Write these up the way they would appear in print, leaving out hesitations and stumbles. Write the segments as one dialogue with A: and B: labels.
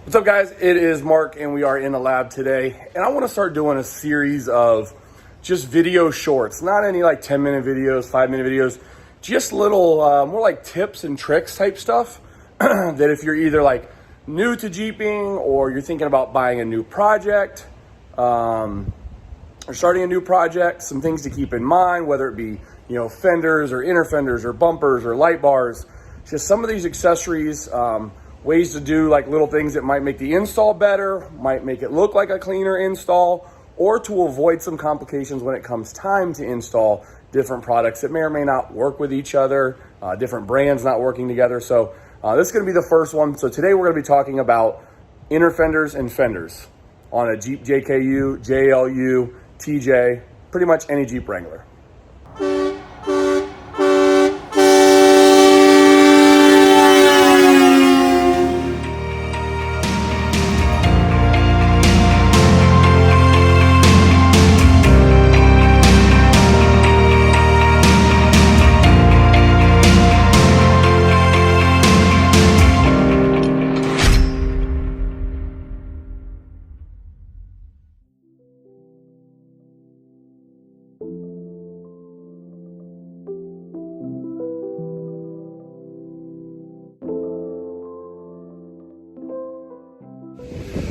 A: What's up, guys? It is Mark, and we are in the lab today. And I want to start doing a series of just video shorts, not any like 10-minute videos, 5-minute videos, just little more like tips and tricks type stuff that if you're either like new to Jeeping or you're thinking about buying a new project or starting a new project, some things to keep in mind, whether it be, fenders or inner fenders or bumpers or light bars, just some of these accessories, ways to do like little things that might make the install better, might make it look like a cleaner install, or to avoid some complications when it comes time to install different products that may or may not work with each other, different brands not working together. So this is going to be the first one. So today we're going to be talking about inner fenders and fenders on a Jeep JKU, JLU, TJ, pretty much any Jeep Wrangler.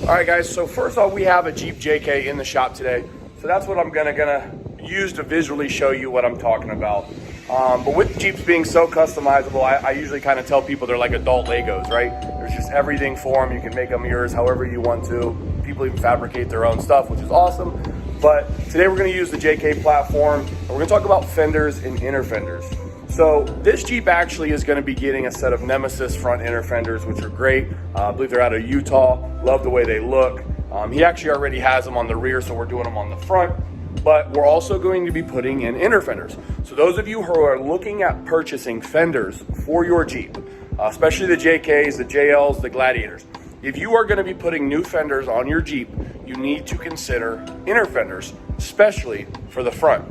A: All right, guys, so first off, we have a Jeep JK in the shop today. So that's what I'm gonna use to visually show you what I'm talking about. But with Jeeps being so customizable, I usually kind of tell people they're like adult Legos, right? There's just everything for them. You can make them yours however you want to. People even fabricate their own stuff, which is awesome. But today we're gonna use the JK platform, and we're gonna talk about fenders and inner fenders. So this Jeep actually is going to be getting a set of Nemesis front inner fenders, which are great. I believe they're out of Utah. Love the way they look. He actually already has them on the rear, so we're doing them on the front. But we're also going to be putting in inner fenders. So those of you who are looking at purchasing fenders for your Jeep, especially the JKs, the JLs, the Gladiators, if you are going to be putting new fenders on your Jeep, you need to consider inner fenders, especially for the front.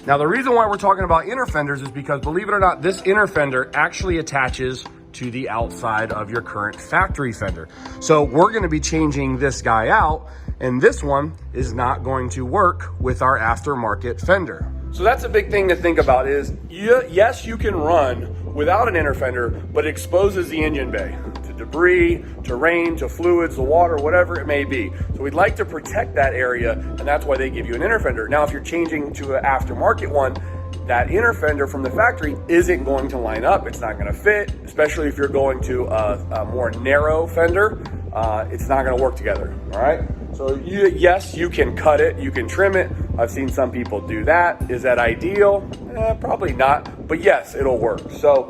A: Now, the reason why we're talking about inner fenders is because, believe it or not, this inner fender actually attaches to the outside of your current factory fender. So we're going to be changing this guy out, and this one is not going to work with our aftermarket fender. So that's a big thing to think about is, yes, you can run without an inner fender, but it exposes the engine bay to debris, to rain, to fluids, to water, whatever it may be. So we'd like to protect that area, and that's why they give you an inner fender. Now, if you're changing to an aftermarket one, that inner fender from the factory isn't going to line up. It's not going to fit, especially if you're going to a more narrow fender. It's not going to work together, all right? So yes, you can cut it, you can trim it. I've seen some people do that. Is that ideal? Probably not, but yes, it'll work. So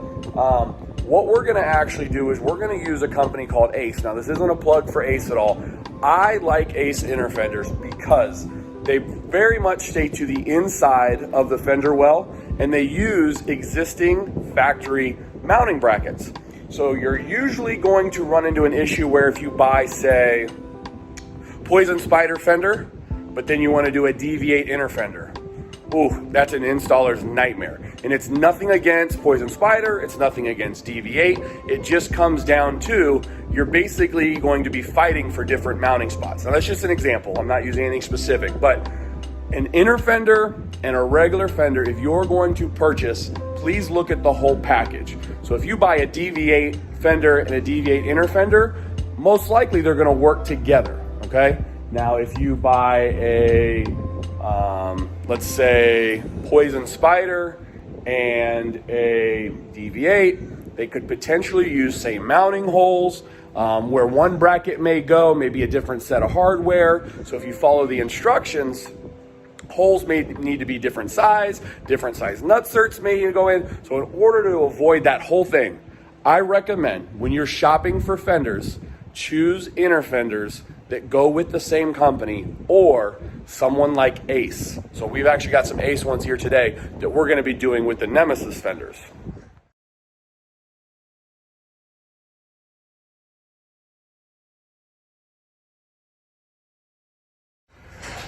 A: what we're gonna actually do is we're gonna use a company called Ace. Now, this isn't a plug for Ace at all. I like Ace inner fenders because they very much stay to the inside of the fender well, and they use existing factory mounting brackets. So you're usually going to run into an issue where if you buy, say, Poison Spider fender, but then you want to do a Deviate inner fender. Ooh, that's an installer's nightmare. And it's nothing against Poison Spider, it's nothing against Deviate. It just comes down to you're basically going to be fighting for different mounting spots. Now, that's just an example. I'm not using anything specific, but an inner fender and a regular fender, if you're going to purchase, please look at the whole package. So if you buy a Deviate fender and a Deviate inner fender, most likely they're going to work together. Okay. Now, if you buy a, let's say, Poison Spider and a Deviate, they could potentially use same mounting holes. Where one bracket may go, maybe a different set of hardware. So if you follow the instructions, holes may need to be different size nutserts may go in. So in order to avoid that whole thing, I recommend when you're shopping for fenders, choose inner fenders that go with the same company or someone like Ace. So we've actually got some Ace ones here today that we're going to be doing with the Nemesis fenders.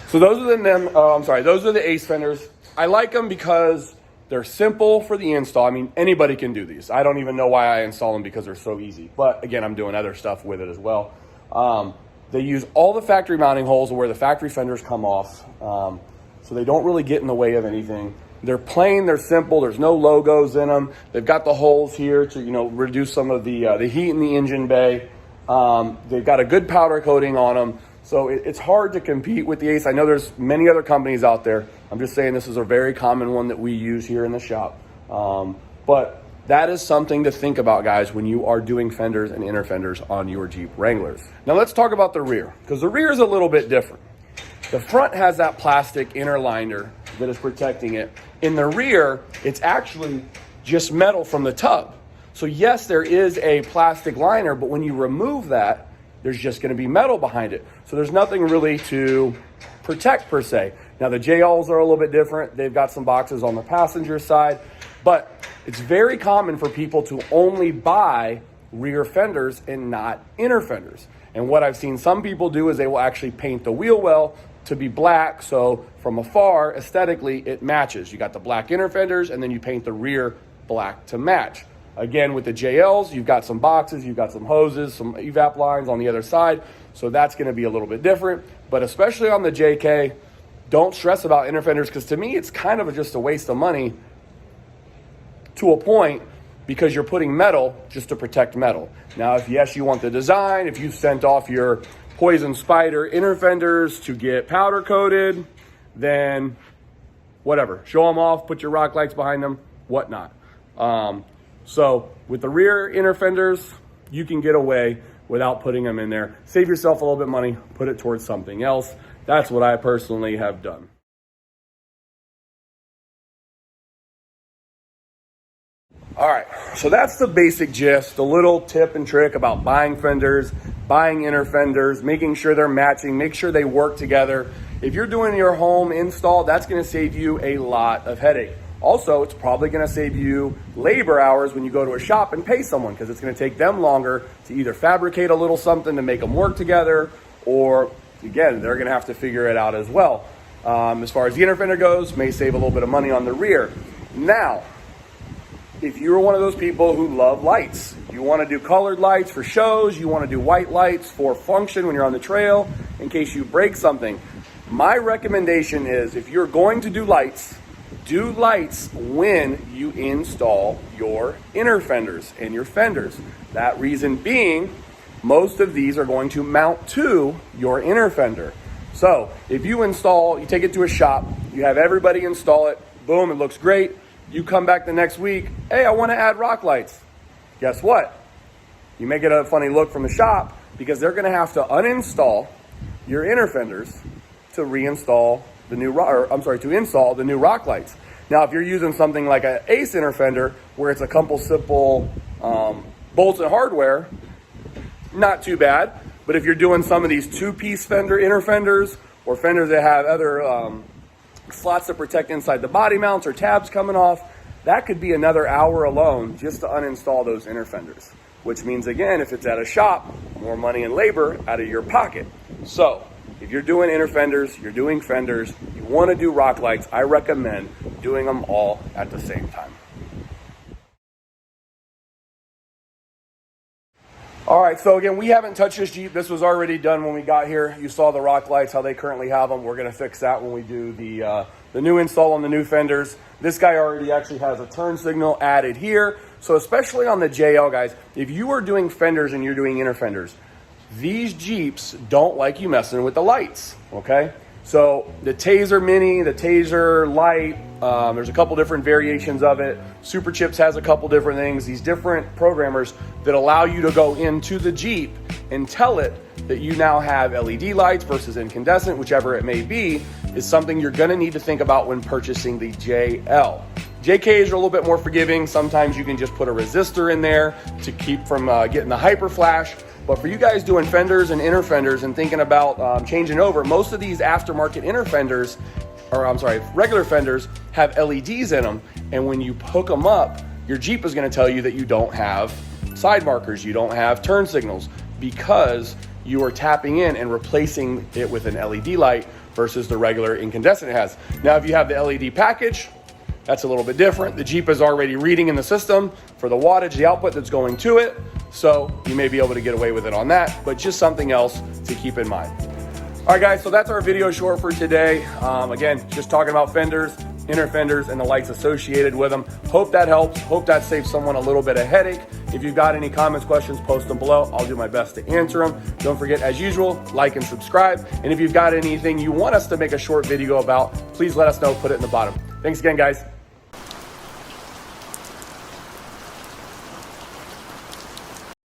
A: So those are the Ace fenders. I like them because they're simple for the install. I mean, anybody can do these. I don't even know why I install them because they're so easy. But again, I'm doing other stuff with it as well. They use all the factory mounting holes where the factory fenders come off, so they don't really get in the way of anything. They're plain, they're simple, there's no logos in them. They've got the holes here to, you know, reduce some of the heat in the engine bay. They've got a good powder coating on them. So it's hard to compete with the Ace. I know there's many other companies out there. I'm just saying this is a very common one that we use here in the shop. But that is something to think about, guys, when you are doing fenders and inner fenders on your Jeep Wranglers. Now let's talk about the rear, because the rear is a little bit different. The front has that plastic inner liner that is protecting it. In the rear, it's actually just metal from the tub. So yes, there is a plastic liner, but when you remove that, there's just going to be metal behind it. So there's nothing really to protect per se. Now the JLs are a little bit different. They've got some boxes on the passenger side, but it's very common for people to only buy rear fenders and not inner fenders. And what I've seen some people do is they will actually paint the wheel well to be black, so from afar, aesthetically, it matches. You got the black inner fenders, and then you paint the rear black to match. Again, with the JLs, you've got some boxes, you've got some hoses, some evap lines on the other side, so that's gonna be a little bit different. But especially on the JK, don't stress about inner fenders, because to me, it's kind of just a waste of money to a point, because you're putting metal just to protect metal. Now, if yes, you want the design, if you've sent off your Poison Spider inner fenders to get powder coated, then whatever, show them off, put your rock lights behind them, whatnot. So with the rear inner fenders, you can get away without putting them in there. Save yourself a little bit of money, put it towards something else. That's what I personally have done. All right, so that's the basic gist, the little tip and trick about buying fenders, buying inner fenders, making sure they're matching, make sure they work together. If you're doing your home install, that's gonna save you a lot of headache. Also, it's probably gonna save you labor hours when you go to a shop and pay someone, because it's gonna take them longer to either fabricate a little something to make them work together, or again, they're gonna have to figure it out as well. As far as the inner fender goes, may save a little bit of money on the rear. Now, if you're one of those people who love lights, you want to do colored lights for shows, you want to do white lights for function when you're on the trail in case you break something, my recommendation is, if you're going to do lights when you install your inner fenders and your fenders. That reason being, most of these are going to mount to your inner fender. So if you take it to a shop, you have everybody install it, boom, it looks great. You come back the next week, hey, I want to add rock lights. Guess what? You may get a funny look from the shop, because they're going to have to uninstall your inner fenders to reinstall the new to install the new rock lights. Now, if you're using something like an Ace inner fender, where it's a couple simple bolts and hardware, not too bad. But if you're doing some of these two-piece fender inner fenders, or fenders that have other slots to protect inside the body mounts or tabs coming off, that could be another hour alone just to uninstall those inner fenders, which means, again, if it's at a shop, more money and labor out of your pocket. So if you're doing inner fenders, you're doing fenders, you want to do rock lights, I recommend doing them all at the same time. All right, so again, we haven't touched this Jeep. This was already done when we got here. You saw the rock lights, how they currently have them. We're gonna fix that when we do the new install on the new fenders. This guy already actually has a turn signal added here. So especially on the JL, guys, if you are doing fenders and you're doing inner fenders, these Jeeps don't like you messing with the lights, okay? So the Taser Mini, the Taser Light, there's a couple different variations of it. Super Chips has a couple different things. These different programmers that allow you to go into the Jeep and tell it that you now have LED lights versus incandescent, whichever it may be, is something you're gonna need to think about when purchasing the JL. JKs are a little bit more forgiving. Sometimes you can just put a resistor in there to keep from getting the hyper flash. But for you guys doing fenders and inner fenders and thinking about changing over, most of these aftermarket inner fenders, regular fenders have LEDs in them. And when you hook them up, your Jeep is gonna tell you that you don't have side markers, you don't have turn signals, because you are tapping in and replacing it with an LED light versus the regular incandescent it has. Now, if you have the LED package, That's a little bit different. The Jeep is already reading in the system for the wattage, the output that's going to it. So you may be able to get away with it on that, but just something else to keep in mind. All right, guys, so that's our video short for today. Again, just talking about fenders, inner fenders, and the lights associated with them. Hope that helps. Hope that saves someone a little bit of headache. If you've got any comments, questions, post them below. I'll do my best to answer them. Don't forget, as usual, like and subscribe. And if you've got anything you want us to make a short video about, please let us know. Put it in the bottom. Thanks again, guys.